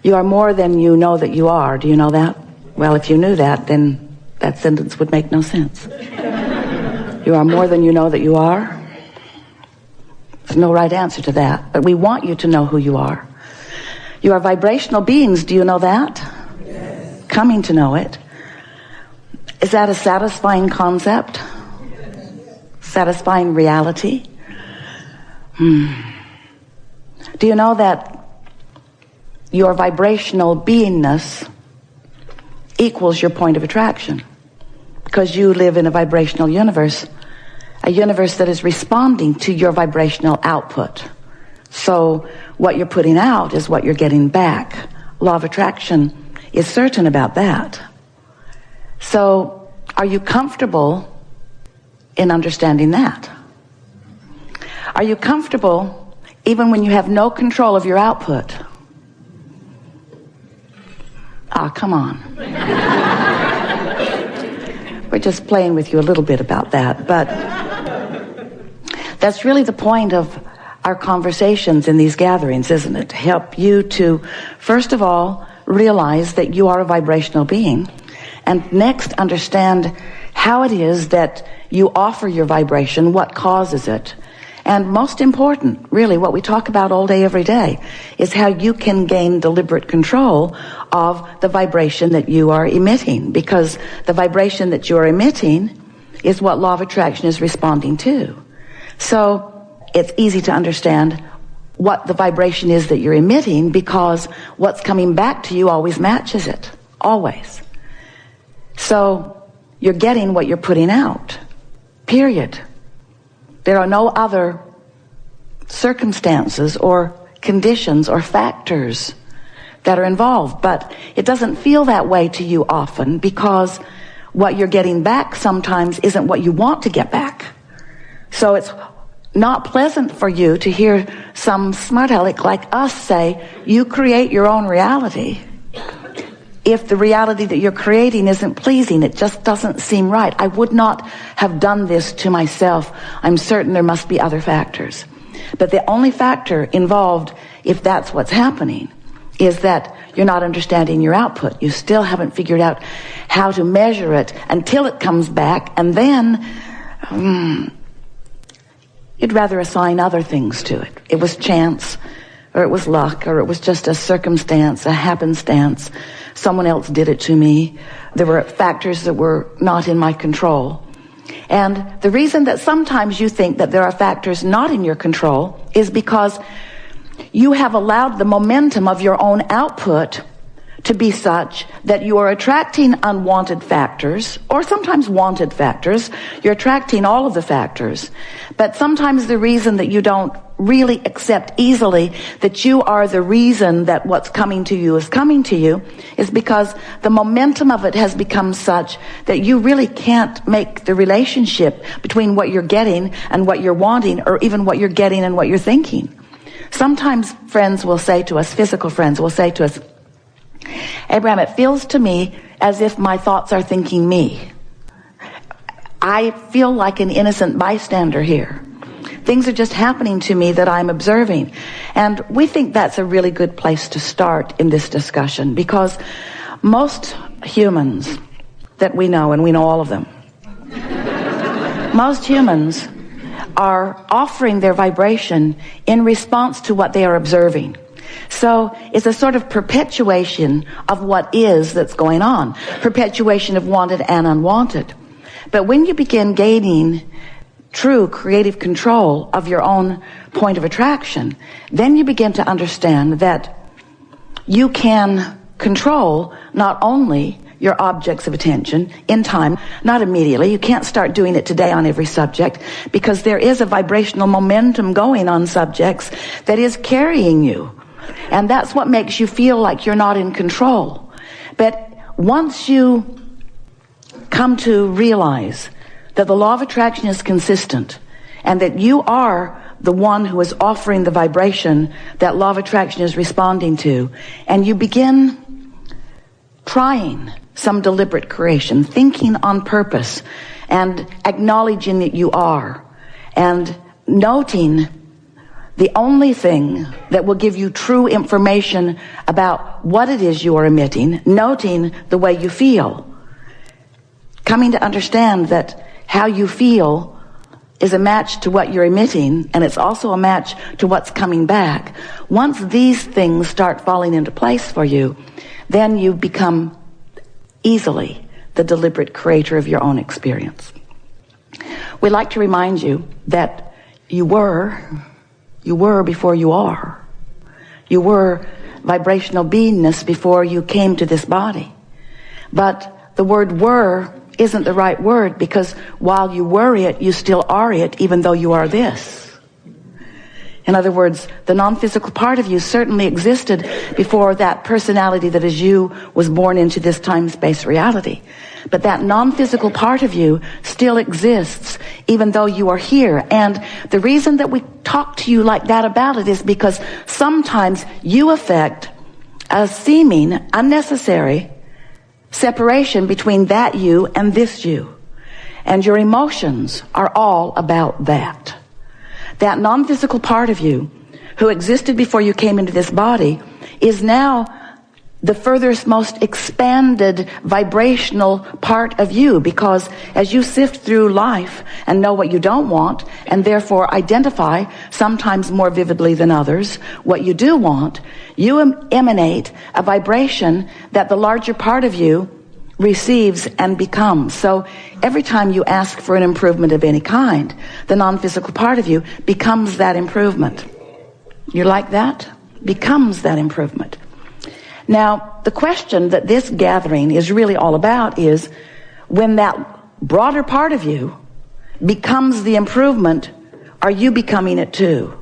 You are more than you know that you are. Do you know that? Well, if you knew that, then that sentence would make no sense. You are more than you know that you are. There's no right answer to that, but we want you to know who you are. You are vibrational beings. Do you know that? Yes. Coming to know it. Is that a satisfying concept? Yes. Satisfying reality? Do you know that your vibrational beingness equals your point of attraction? Because you live in a vibrational universe, a universe that is responding to your vibrational output. So what you're putting out is what you're getting back. Law of attraction is certain about that. So are you comfortable in understanding that? Are you comfortable even when you have no control of your output? Ah, come on. We're just playing with you a little bit about that, but that's really the point of our conversations in these gatherings, isn't it? To help you to, first of all, realize that you are a vibrational being, and next understand how it is that you offer your vibration, what causes it. And most important, really, what we talk about all day, every day, is how you can gain deliberate control of the vibration that you are emitting, because the vibration that you are emitting is what law of attraction is responding to. So it's easy to understand what the vibration is that you're emitting, because what's coming back to you always matches it, always. So you're getting what you're putting out, period. There are no other circumstances or conditions or factors that are involved, but it doesn't feel that way to you often, because what you're getting back sometimes isn't what you want to get back. So it's not pleasant for you to hear some smart aleck like us say, you create your own reality. If the reality that you're creating isn't pleasing, it just doesn't seem right. I would not have done this to myself. I'm certain there must be other factors. But the only factor involved, if that's what's happening, is that you're not understanding your output. You still haven't figured out how to measure it until it comes back, and then you'd rather assign other things to it. It was chance, or it was luck, or it was just a circumstance, a happenstance. Someone else did it to me. There were factors that were not in my control. And the reason that sometimes you think that there are factors not in your control is because you have allowed the momentum of your own output to be such that you are attracting unwanted factors, or sometimes wanted factors. You're attracting all of the factors. But sometimes the reason that you don't really accept easily that you are the reason that what's coming to you is because the momentum of it has become such that you really can't make the relationship between what you're getting and what you're wanting, or even what you're getting and what you're thinking. Sometimes friends will say to us, physical friends will say to us, Abraham, it feels to me as if my thoughts are thinking me. I feel like an innocent bystander here. Things are just happening to me that I'm observing. And we think that's a really good place to start in this discussion, because most humans that we know, and we know all of them, most humans are offering their vibration in response to what they are observing. So it's a sort of perpetuation of what is that's going on, perpetuation of wanted and unwanted. But when you begin gaining true creative control of your own point of attraction, then you begin to understand that you can control not only your objects of attention in time, not immediately. You can't start doing it today on every subject, because there is a vibrational momentum going on subjects that is carrying you. And that's what makes you feel like you're not in control. But once you come to realize that the law of attraction is consistent, and that you are the one who is offering the vibration that law of attraction is responding to, and you begin trying some deliberate creation, thinking on purpose, and acknowledging that you are, and noting the only thing that will give you true information about what it is you are emitting, noting the way you feel, coming to understand that how you feel is a match to what you're emitting, and it's also a match to what's coming back. Once these things start falling into place for you, then you become easily the deliberate creator of your own experience. We'd like to remind you that you were before you are. You were vibrational beingness before you came to this body. But the word were isn't the right word, because while you were it, you still are it, even though you are this. In other words, the non-physical part of you certainly existed before that personality that is you was born into this time-space reality. But that non-physical part of you still exists, even though you are here. And the reason that we talk to you like that about it is because sometimes you affect a seeming unnecessary separation between that you and this you. And your emotions are all about that. That non-physical part of you who existed before you came into this body is now the furthest, most expanded vibrational part of you, because as you sift through life and know what you don't want, and therefore identify, sometimes more vividly than others, what you do want, you emanate a vibration that the larger part of you receives and becomes. So every time you ask for an improvement of any kind, the non-physical part of you becomes that improvement. You like that? Becomes that improvement. Now, the question that this gathering is really all about is, when that broader part of you becomes the improvement, are you becoming it too?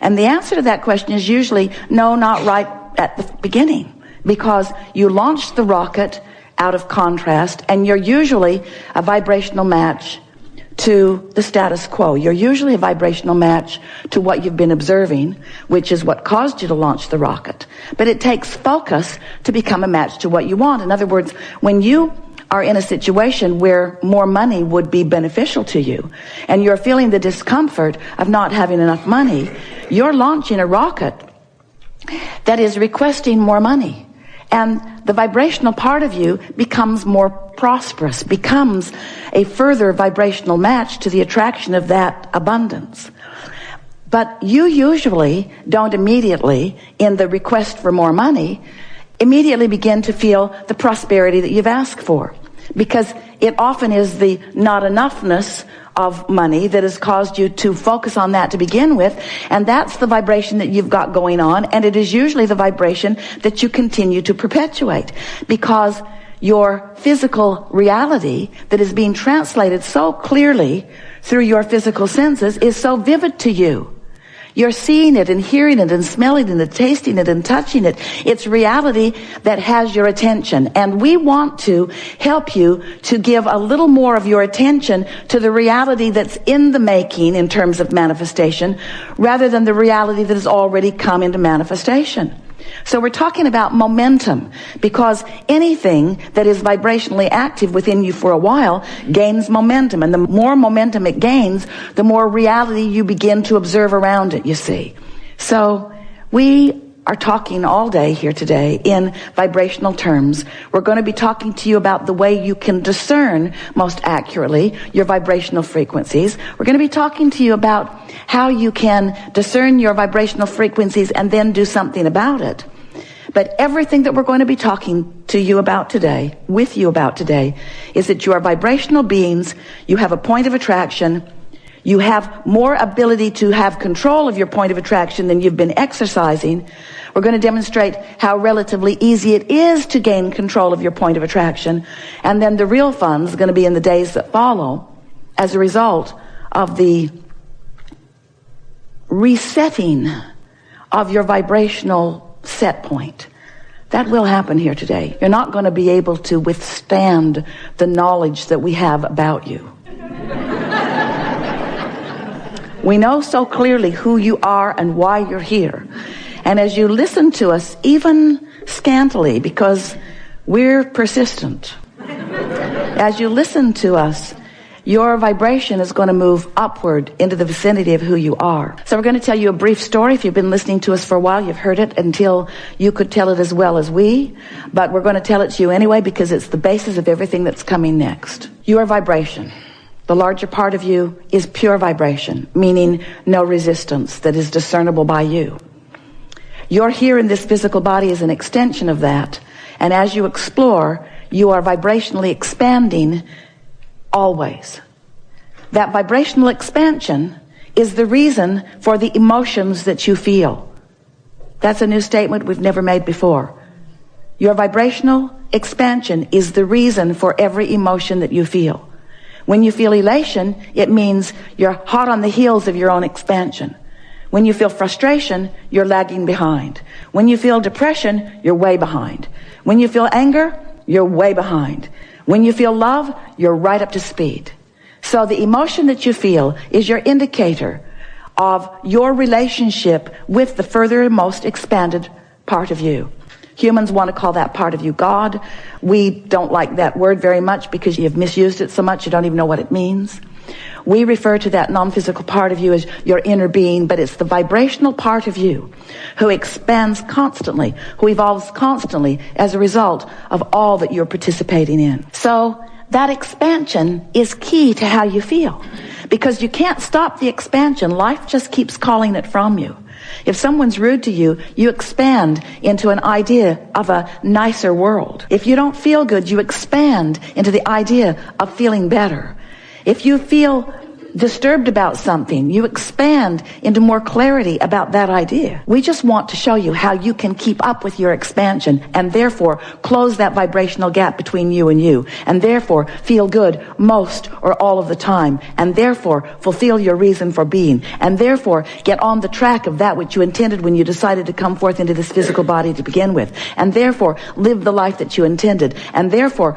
And the answer to that question is usually no, not right at the beginning, because you launched the rocket out of contrast, and you're usually a vibrational match to the status quo. You're usually a vibrational match to what you've been observing, which is what caused you to launch the rocket. But it takes focus to become a match to what you want. In other words, when you are in a situation where more money would be beneficial to you, and you're feeling the discomfort of not having enough money, you're launching a rocket that is requesting more money. And the vibrational part of you becomes more prosperous, becomes a further vibrational match to the attraction of that abundance. But you usually don't immediately, in the request for more money, immediately begin to feel the prosperity that you've asked for. Because it often is the not enoughness of money that has caused you to focus on that to begin with, and that's the vibration that you've got going on, and it is usually the vibration that you continue to perpetuate, because your physical reality that is being translated so clearly through your physical senses is so vivid to you. You're seeing it and hearing it and smelling it and tasting it and touching it. It's reality that has your attention. And we want to help you to give a little more of your attention to the reality that's in the making in terms of manifestation, rather than the reality that has already come into manifestation. So we're talking about momentum, because anything that is vibrationally active within you for a while gains momentum, and the more momentum it gains, the more reality you begin to observe around it, you see. So we are talking all day here today in vibrational terms. We're going to be talking to you about the way you can discern most accurately your vibrational frequencies. We're going to be talking to you about how you can discern your vibrational frequencies and then do something about it. But everything that we're going to be talking to you about today, with you about today, is that you are vibrational beings. You have a point of attraction. You have more ability to have control of your point of attraction than you've been exercising. We're going to demonstrate how relatively easy it is to gain control of your point of attraction. And then the real fun is going to be in the days that follow as a result of the resetting of your vibrational set point. That will happen here today. You're not going to be able to withstand the knowledge that we have about you. We know so clearly who you are and why you're here. And as you listen to us, even scantily, because we're persistent, as you listen to us your vibration is going to move upward into the vicinity of who you are. So we're going to tell you a brief story. If you've been listening to us for a while, you've heard it until you could tell it as well as we. But we're going to tell it to you anyway because it's the basis of everything that's coming next. You are vibration. The larger part of you is pure vibration, meaning no resistance that is discernible by you. You're here in this physical body as an extension of that. And as you explore, you are vibrationally expanding always. That vibrational expansion is the reason for the emotions that you feel. That's a new statement we've never made before. Your vibrational expansion is the reason for every emotion that you feel. When you feel elation, it means you're hot on the heels of your own expansion. When you feel frustration, you're lagging behind. When you feel depression, you're way behind. When you feel anger, you're way behind. When you feel love, you're right up to speed. So the emotion that you feel is your indicator of your relationship with the furthermost expanded part of you. Humans want to call that part of you God. We don't like that word very much because you've misused it so much you don't even know what it means. We refer to that non-physical part of you as your inner being, but it's the vibrational part of you who expands constantly, who evolves constantly as a result of all that you're participating in. So that expansion is key to how you feel because you can't stop the expansion. Life just keeps calling it from you. If someone's rude to you, you expand into an idea of a nicer world. If you don't feel good, you expand into the idea of feeling better. If you feel disturbed about something, you expand into more clarity about that idea. We just want to show you how you can keep up with your expansion and therefore close that vibrational gap between you and therefore feel good most or all of the time and therefore fulfill your reason for being and therefore get on the track of that which you intended when you decided to come forth into this physical body to begin with and therefore live the life that you intended and therefore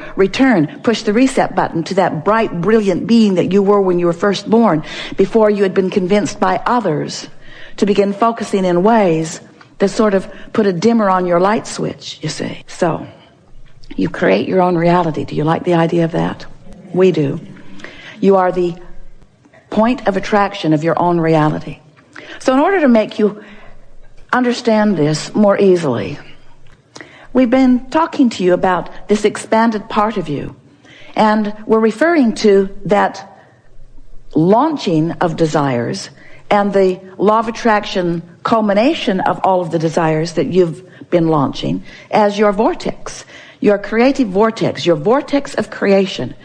push the reset button to that bright, brilliant being that you were when you were first born, before you had been convinced by others to begin focusing in ways that sort of put a dimmer on your light switch, you see. So, you create your own reality. Do you like the idea of that? We do. You are the point of attraction of your own reality. So in order to make you understand this more easily, we've been talking to you about this expanded part of you, and we're referring to that launching of desires and the law of attraction culmination of all of the desires that you've been launching as your vortex, your creative vortex, your vortex of creation.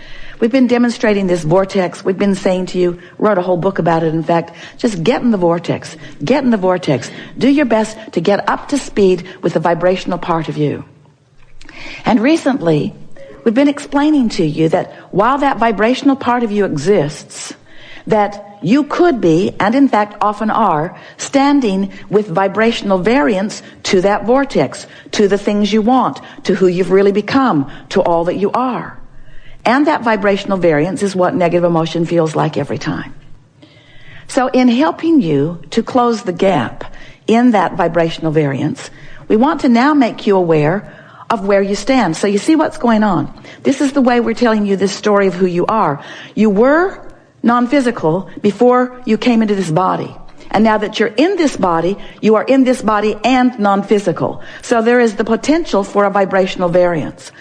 We've been demonstrating this vortex. We've been saying to you, wrote a whole book about it, in fact, just get in the vortex. Get in the vortex. Do your best to get up to speed with the vibrational part of you. And recently, we've been explaining to you that while that vibrational part of you exists, that you could be, and in fact often are, standing with vibrational variance to that vortex, to the things you want, to who you've really become, to all that you are. And that vibrational variance is what negative emotion feels like every time. So in helping you to close the gap in that vibrational variance, we want to now make you aware of where you stand. So you see what's going on. This is the way we're telling you this story of who you are. You were non-physical before you came into this body. And now that you're in this body, you are in this body and non-physical. So there is the potential for a vibrational variance.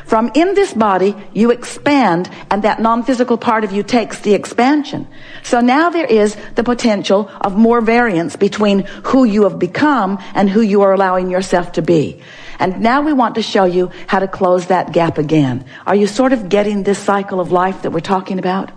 From in this body, you expand, and that non-physical part of you takes the expansion. So now there is the potential of more variance between who you have become and who you are allowing yourself to be. And now we want to show you how to close that gap again. Are you sort of getting this cycle of life that we're talking about?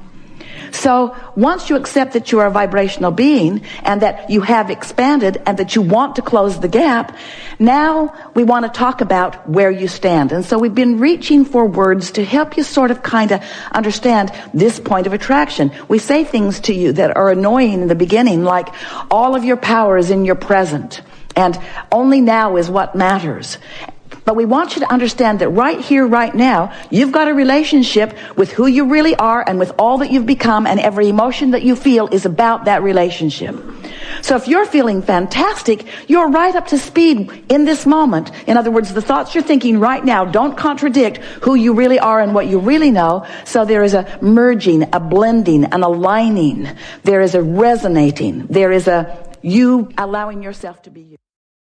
So once you accept that you are a vibrational being and that you have expanded and that you want to close the gap, now we want to talk about where you stand. And so we've been reaching for words to help you sort of kind of understand this point of attraction. We say things to you that are annoying in the beginning, like all of your power is in your present and only now is what matters. But we want you to understand that right here, right now, you've got a relationship with who you really are and with all that you've become, and every emotion that you feel is about that relationship. So if you're feeling fantastic, you're right up to speed in this moment. In other words, the thoughts you're thinking right now don't contradict who you really are and what you really know. So there is a merging, a blending, an aligning. There is a resonating. There is a you allowing yourself to be you.